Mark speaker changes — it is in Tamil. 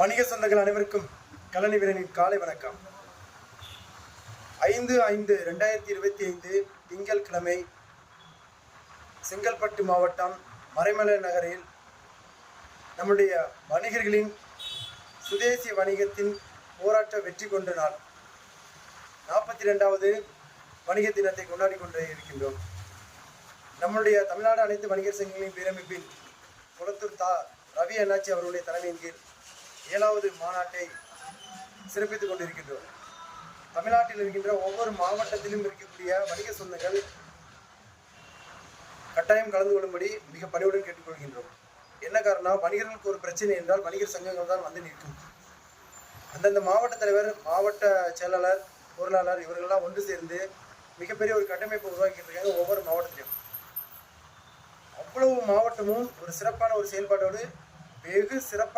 Speaker 1: வணிக சொந்தங்கள் அனைவருக்கும் கலனி வீரனின் காலை வணக்கம். 5/5/2025 திங்கட்கிழமை செங்கல்பட்டு மாவட்டம் மறைமலை நகரில் நம்முடைய வணிகர்களின் சுதேசி வணிகத்தின் போராட்ட வெற்றி கொண்ட நாள் 42வது வணிக தினத்தை கொண்டாடி கொண்டு இருக்கின்றோம். நம்முடைய தமிழ்நாடு அனைத்து வணிகர் சங்கங்களின் பேரமைப்பின் குளத்தூர் ரவி அண்ணாச்சி அவர்களுடைய தலைமையின் கீழ் 7வது மாநாட்டை சிறப்பித்துக் கொண்டிருக்கின்றோம். தமிழ்நாட்டில் இருக்கின்ற ஒவ்வொரு மாவட்டத்திலும் இருக்கக்கூடிய வணிக சொந்தங்கள் கட்டாயம் கலந்து கொள்ளும்படி மிக பணிவுடன் கேட்டுக்கொள்கின்றோம். என்ன காரணம், வணிகர்களுக்கு ஒரு பிரச்சனை என்றால் வணிகர் சங்கங்கள் தான் வந்து நிற்கும். அந்தந்த மாவட்ட தலைவர், மாவட்ட செயலாளர், பொருளாளர் இவர்களெல்லாம் ஒன்று சேர்ந்து மிகப்பெரிய ஒரு கட்டமைப்பை உருவாக்கிட்டு இருக்காங்க. ஒவ்வொரு மாவட்டத்திலும் அவ்வளவு மாவட்டமும் ஒரு சிறப்பான ஒரு செயல்பாட்டோடு வெகு சிறப்பாக